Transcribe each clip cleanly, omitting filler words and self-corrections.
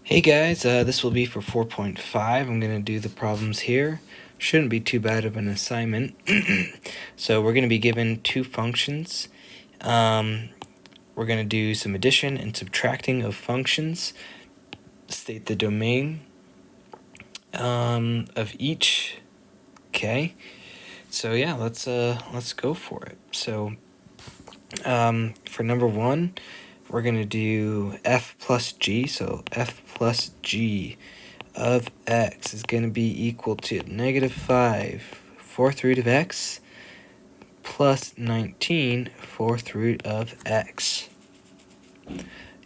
Hey guys, this will be for 4.5. I'm going to do the problems here. Shouldn't be too bad of an assignment. So we're going to be given two functions. We're going to do some addition and subtracting of functions. State the domain of each. Okay. So yeah, let's go for it. So for number one, we're going to do f plus g. So f plus g of x is going to be equal to -5 fourth root of x plus 19 fourth root of x.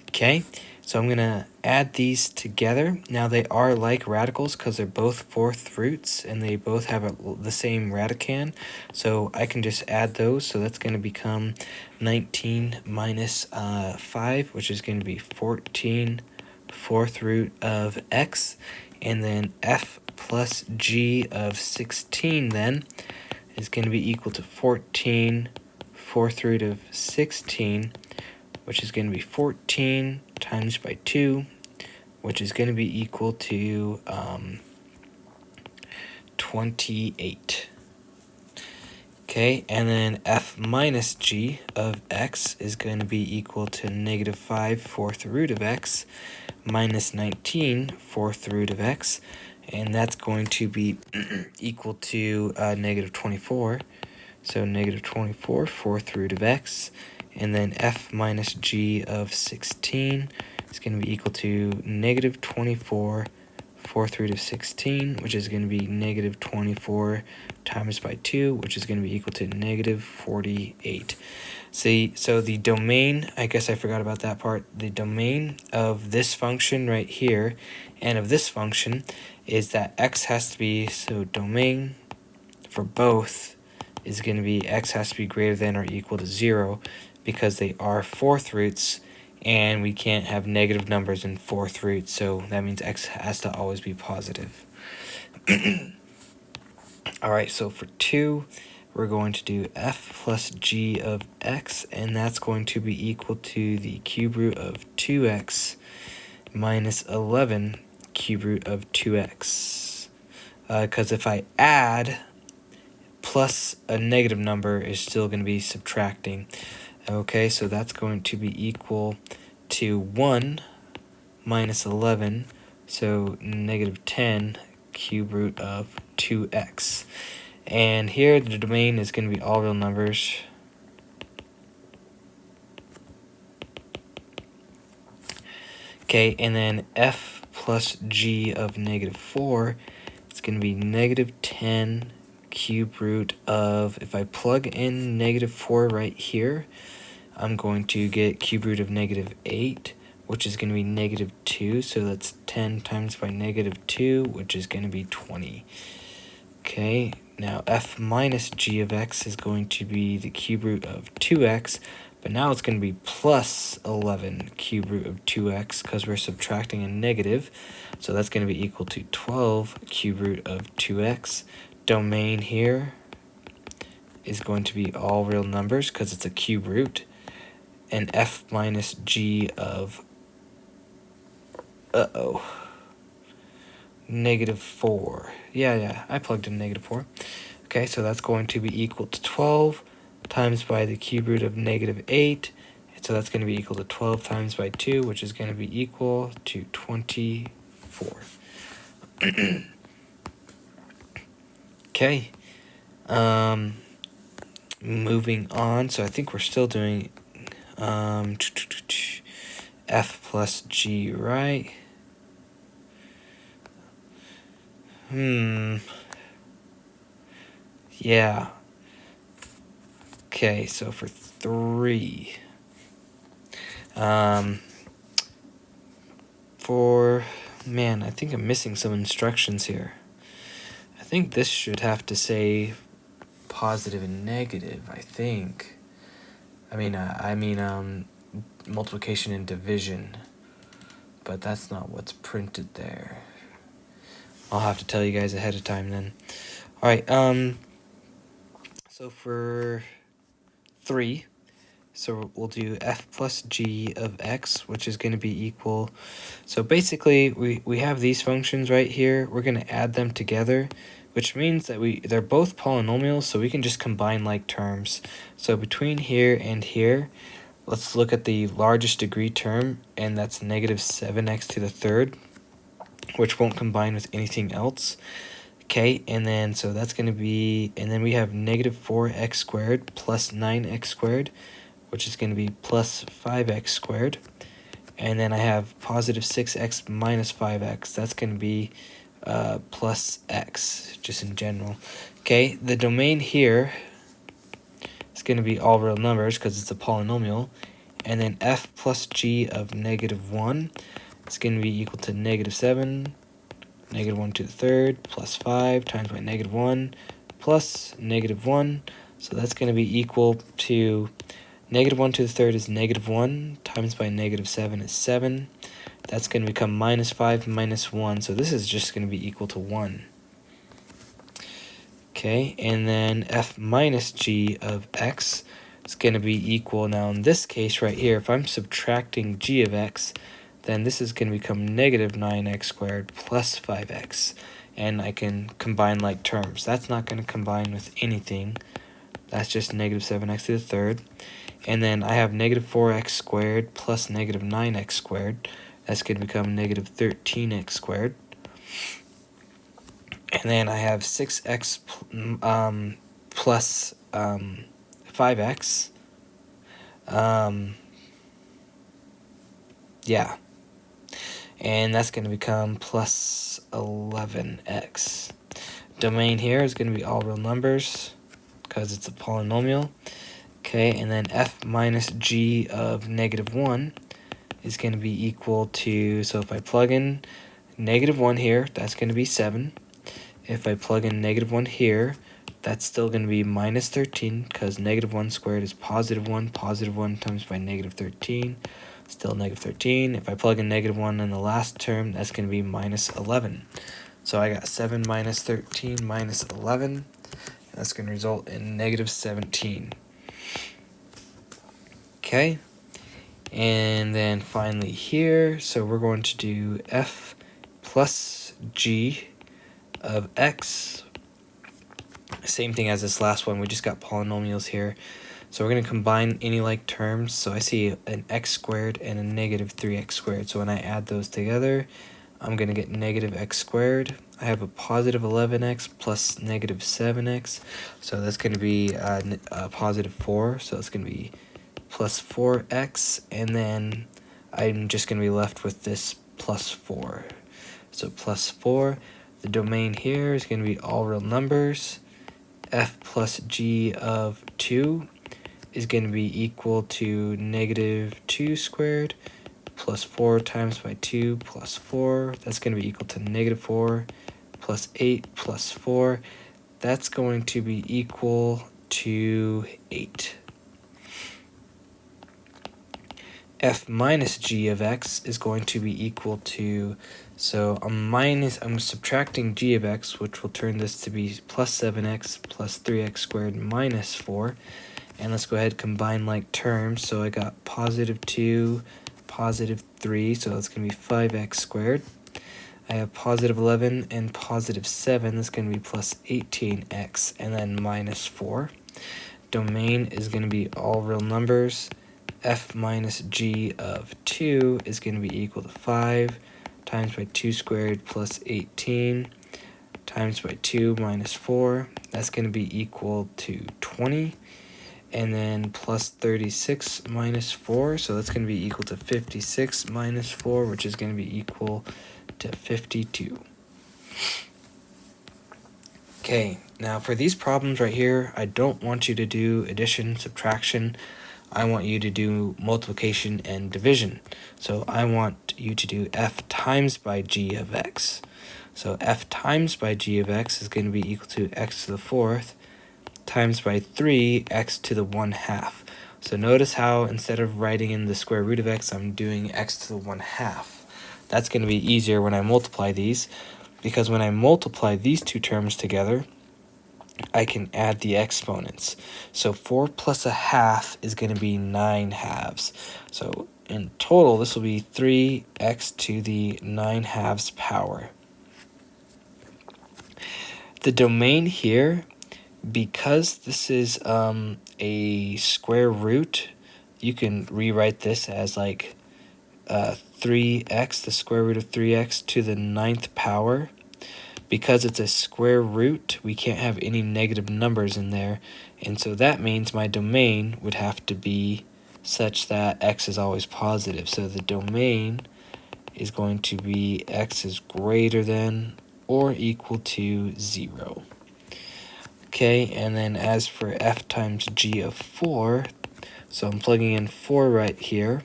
Okay, so I'm going to add these together. Now they are like radicals because they're both fourth roots and they both have the same radicand. So I can just add those. So that's going to become 19 minus 5, which is going to be 14 fourth root of x. And then f plus g of 16 then is going to be equal to 14 fourth root of 16, which is going to be 14 times by 2, which is going to be equal to 28. Okay, and then f minus g of x is going to be equal to -5 fourth root of x minus 19 fourth root of x, and that's going to be equal to -24. So -24 fourth root of x, and then f minus g of 16 is going to be equal to -24 fourth root of 16, which is going to be -24 times by 2, which is going to be equal to -48. See, so the domain, I guess I forgot about that part, the domain of this function right here and of this function is that x has to be, so domain for both is going to be x has to be greater than or equal to 0 because they are fourth roots and we can't have negative numbers in fourth roots, so that means x has to always be positive. Alright, so for 2, we're going to do f plus g of x, and that's going to be equal to the cube root of 2x minus 11 cube root of 2x. Because if I add plus a negative number is still going to be subtracting. Okay, so that's going to be equal to 1 minus 11, so -10 cube root of 2x. And here the domain is going to be all real numbers. Okay, and then f plus g of -4, it's going to be -10 cube root of, if I plug in -4 right here, I'm going to get cube root of -8, which is going to be -2, so that's 10 times by -2, which is going to be 20. Okay, now f minus g of x is going to be the cube root of 2x, but now it's going to be plus 11 cube root of 2x because we're subtracting a negative, so that's going to be equal to 12 cube root of 2x. Domain here is going to be all real numbers because it's a cube root, and f minus g of -4. Yeah, I plugged in -4. Okay, so that's going to be equal to 12 times by the cube root of -8. So that's going to be equal to 12 times by 2, which is going to be equal to 24. Okay. Moving on. So I think we're still doing f plus g, right? Yeah. Okay, so for 3. Man, I think I'm missing some instructions here. I think this should have to say positive and negative, I think. I mean multiplication and division, but that's not what's printed there. I'll have to tell you guys ahead of time then. Alright, so for 3, So we'll do f plus g of x, which is going to be equal. So basically, we have these functions right here. We're going to add them together, which means that they're both polynomials, so we can just combine like terms. So between here and here, let's look at the largest degree term, and that's negative 7x to the third, which won't combine with anything else. Okay, and then so that's going to be, and then we have negative 4x squared plus 9x squared, which is going to be plus 5x squared. And then I have positive 6x minus 5x. That's going to be plus x, just in general. Okay, the domain here is going to be all real numbers because it's a polynomial. And then f plus g of negative 1 is going to be equal to negative 7, negative 1 to the third, plus 5 times by negative 1, plus negative 1. So that's going to be equal to negative 1 to the third is negative 1, times by negative 7 is 7. That's going to become minus 5 minus 1, so this is just going to be equal to 1. Okay, and then f minus g of x is going to be equal, now in this case right here, if I'm subtracting g of x, then this is going to become negative 9x squared plus 5x. And I can combine like terms. That's not going to combine with anything. That's just negative 7x to the third. And then I have negative 4x squared plus negative 9x squared. That's going to become negative 13x squared. And then I have 6x plus 5x. Yeah. And that's going to become plus 11x. Domain here is going to be all real numbers because it's a polynomial. Okay, and then f minus g of negative 1 is going to be equal to, so if I plug in negative 1 here, that's going to be 7. If I plug in negative 1 here, that's still going to be minus 13 because negative 1 squared is positive 1 times by negative 13. Still negative 13. If I plug in negative 1 in the last term, that's going to be minus 11. So I got 7 minus 13 minus 11. That's going to result in negative 17. Okay. And then finally here, so we're going to do f plus g of x. Same thing as this last one. We just got polynomials here. So we're going to combine any like terms. So I see an x squared and a negative 3x squared. So when I add those together, I'm going to get negative x squared. I have a positive 11x plus negative 7x. So that's going to be a positive 4. So it's going to be plus 4x. And then I'm just going to be left with this plus 4. So plus 4. The domain here is going to be all real numbers. F plus g of 2 is going to be equal to negative 2 squared plus 4 times by 2 plus 4. That's going to be equal to negative 4 plus 8 plus 4. That's going to be equal to 8. F minus g of x is going to be equal to, so I'm subtracting g of x, which will turn this to be plus 7x plus 3x squared minus 4. And let's go ahead and combine like terms. So I got positive 2, positive 3, so that's going to be 5x squared. I have positive 11 and positive 7, that's going to be plus 18x, and then minus 4. Domain is going to be all real numbers. F minus g of 2 is going to be equal to 5 times by 2 squared plus 18 times by 2 minus 4. That's going to be equal to 20. And then plus 36 minus 4, so that's going to be equal to 56 minus 4, which is going to be equal to 52. Okay, now for these problems right here, I don't want you to do addition, subtraction. I want you to do multiplication and division. So I want you to do f times by g of x. So f times by g of x is going to be equal to x to the fourth times by 3 x to the 1/2. So notice how instead of writing in the square root of x, I'm doing x to the 1/2. That's going to be easier when I multiply these, because when I multiply these two terms together, I can add the exponents. So 4 plus a half is going to be 9 halves. So in total, this will be 3x to the 9 halves power. The domain here, because this is a square root, you can rewrite this as like 3x, the square root of 3x to the 9th power. Because it's a square root, we can't have any negative numbers in there, and so that means my domain would have to be such that x is always positive. So the domain is going to be x is greater than or equal to 0. Okay, and then as for f times g of 4, so I'm plugging in 4 right here.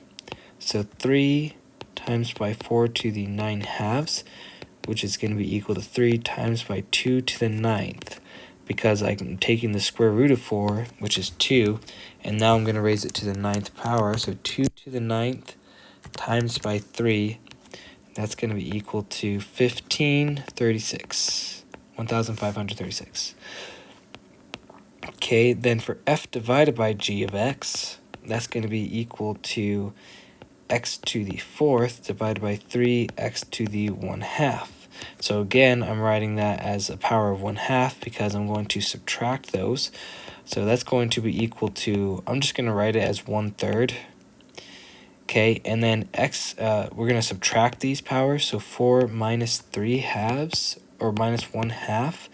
So 3 times by 4 to the 9 halves, which is going to be equal to 3 times by 2 to the 9th, because I'm taking the square root of 4, which is 2, and now I'm going to raise it to the 9th power. So 2 to the 9th times by 3, that's going to be equal to 1536. Okay, then for f divided by g of x, that's going to be equal to x to the 4th divided by 3x to the 1/2. So again, I'm writing that as a power of 1/2 because I'm going to subtract those. So that's going to be equal to, I'm just going to write it as 1/3. Okay, and then x, we're going to subtract these powers. So 4 minus 3 halves, or minus 1/2,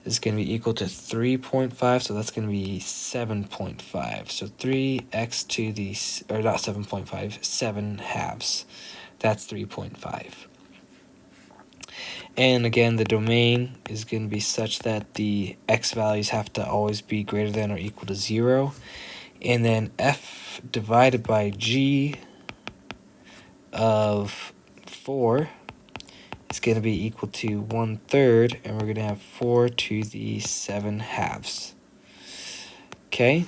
is going to be equal to 3.5, so that's going to be 7.5. So 3x to the, or not 7.5, 7 halves. That's 3.5. And again, the domain is going to be such that the x values have to always be greater than or equal to 0. And then f divided by g of 4 is going to be equal to 1/3, and we're going to have 4 to the 7 halves. Okay?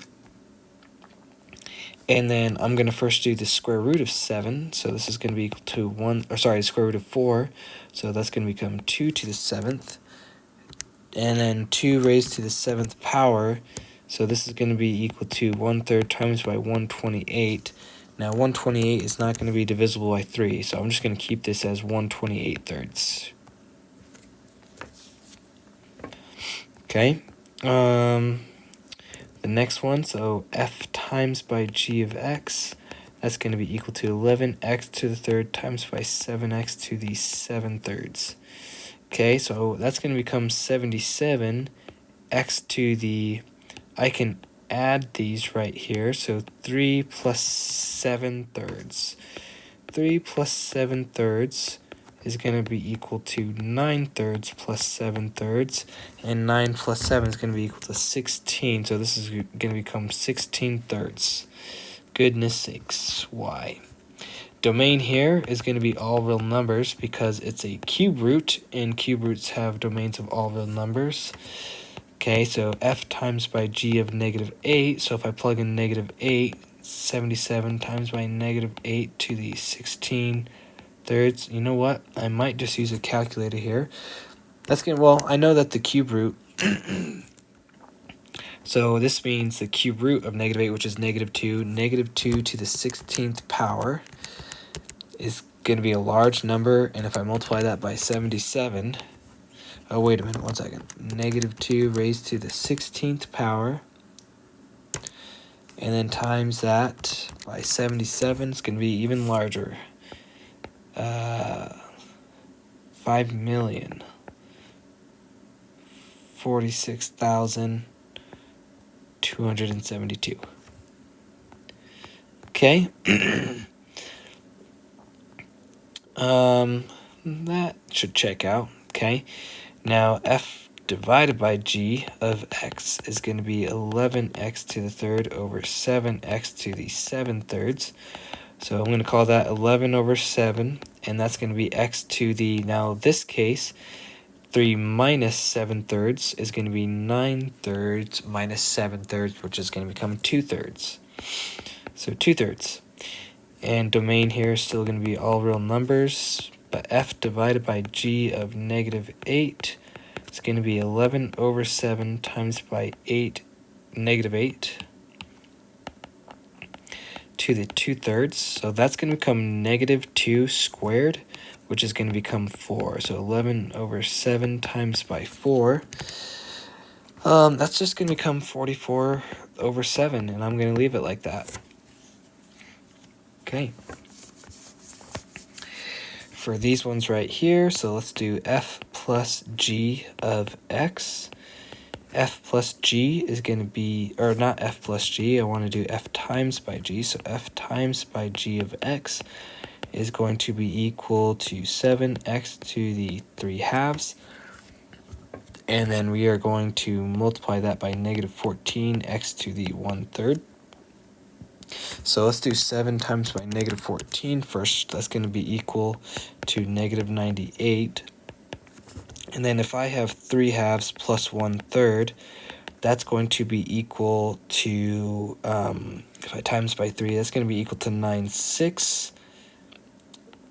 And then I'm going to first do the square root of 7, so this is going to be equal to the square root of 4, so that's going to become 2 to the 7th, and then 2 raised to the 7th power, so this is going to be equal to 1/3 times by 128. Now 128 is not going to be divisible by 3, so I'm just going to keep this as 1/28. Okay, the next one, so f times by g of x, that's going to be equal to 11x to the 3rd times by 7x to the 7/3. Okay, so that's going to become 77 x to the, I can add these right here, so 3 plus 7/3. 3 plus 7/3 is going to be equal to 9/3 plus 7/3, and 9 plus 7 is going to be equal to 16, so this is going to become 16/3. Goodness sakes, why? Domain here is going to be all real numbers because it's a cube root, and cube roots have domains of all real numbers. Okay, so f times by g of -8, so if I plug in -8, 77 times by -8 to the 16/3. You know what? I might just use a calculator here. That's going to, well, I know that the cube root, so this means the cube root of -8, which is -2, -2 to the 16th power is going to be a large number, and if I multiply that by 77, oh, wait a minute, 1 second. -2 raised to the 16th power, and then times that by 77, it's going to be even larger. 5,046,272. Okay. That should check out. Okay. Now f divided by g of x is going to be 11x to the 3rd over 7x to the 7/3. So I'm going to call that 11 over 7, and that's going to be x to the, now this case, 3 minus 7/3 is going to be 9/3 minus 7/3, which is going to become 2/3. So 2/3. And domain here is still going to be all real numbers, but f divided by g of -8 It's going to be 11 over 7 times by 8, negative 8, to the 2/3. So that's going to become negative 2 squared, which is going to become 4. So 11 over 7 times by 4. That's just going to become 44 over 7, and I'm going to leave it like that. Okay. For these ones right here, so let's do f plus g of x. F plus g is going to be, or not f plus g, I want to do f times by g. So f times by g of x is going to be equal to 7x to the 3/2. And then we are going to multiply that by negative 14x to the 1/3. So let's do 7 times by negative 14 first. That's going to be equal to negative 98. And then if I have 3/2 plus 1/3, that's going to be equal to, if I times by 3, that's going to be equal to 9/6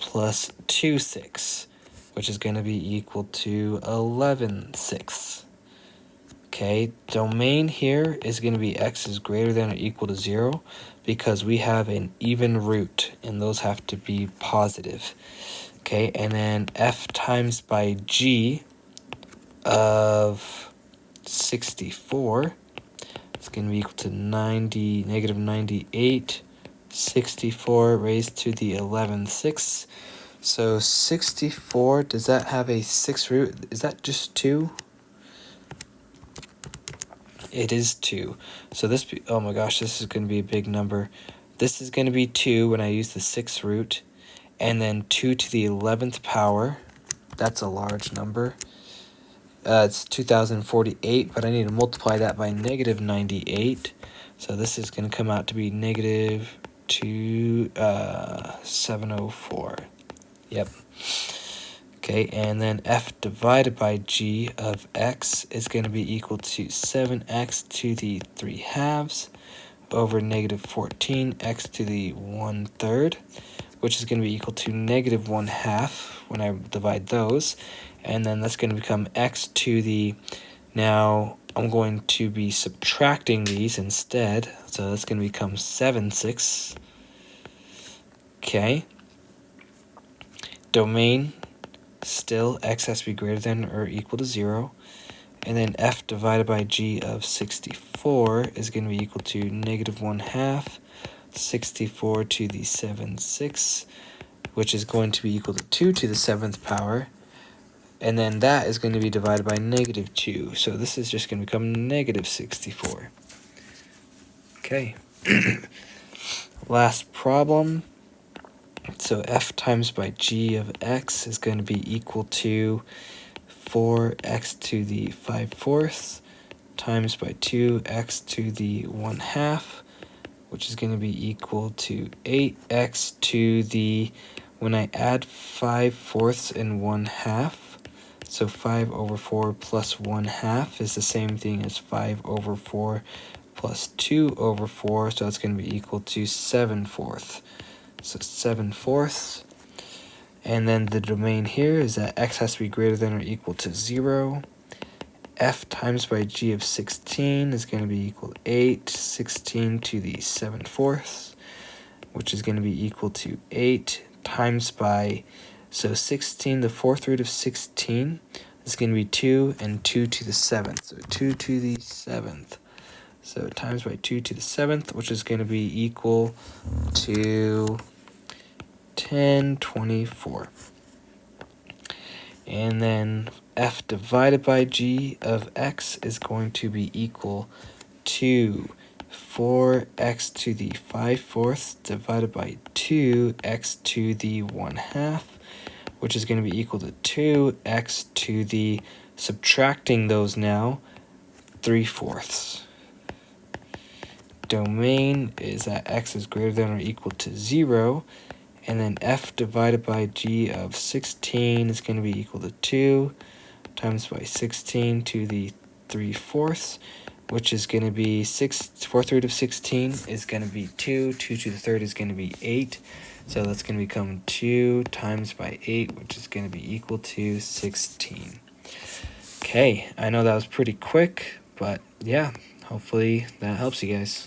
plus 2/6, which is going to be equal to 11/6. Okay, domain here is going to be x is greater than or equal to 0 because we have an even root, and those have to be positive. Okay, and then f times by g of 64 is going to be equal to negative 98, 64 raised to the 11/6. So 64, does that have a 6th root? Is that just 2? It is 2. So this, oh my gosh, this is going to be a big number. This is going to be 2 when I use the 6th root. And then 2 to the 11th power. That's a large number. It's 2048, but I need to multiply that by negative 98. So this is going to come out to be negative 704. Yep. Okay, and then f divided by g of x is going to be equal to 7x to the 3/2 over negative 14x to the 1/3, which is going to be equal to negative 1/2 when I divide those. And then that's going to become x to the, now I'm going to be subtracting these instead. So that's going to become 7/6. Okay. Domain, still x has to be greater than or equal to 0. And then f divided by g of 64 is going to be equal to negative 1/2, 64 to the 7/6, which is going to be equal to 2 to the 7th power. And then that is going to be divided by negative 2. So this is just going to become negative 64. Okay. Last problem. So f times by g of x is going to be equal to 4x to the 5/4 times by 2x to the 1/2, which is going to be equal to 8x to the, when I add 5/4 and 1/2, so 5 over 4 plus 1/2 is the same thing as 5 over 4 plus 2 over 4, so it's going to be equal to 7/4. So 7/4. And then the domain here is that x has to be greater than or equal to 0. F times by g of 16 is going to be equal to 8, 16 to the 7/4, which is going to be equal to 8 times by, so 16, the 4th root of 16 is going to be 2, and 2 to the 7th. So 2 to the 7th. So times by 2 to the 7th, which is going to be equal to 1024. And then f divided by g of x is going to be equal to 4x to the 5/4 divided by 2x to the 1/2, which is going to be equal to 2x to the, subtracting those now, 3/4. Domain is that x is greater than or equal to 0. And then f divided by g of 16 is going to be equal to 2 times by 16 to the 3/4, which is going to be 4th root of 16 is going to be 2. 2 to the 3rd is going to be 8. So that's going to become 2 times by 8, which is going to be equal to 16. Okay. Okay, I know that was pretty quick, but yeah, hopefully that helps you guys.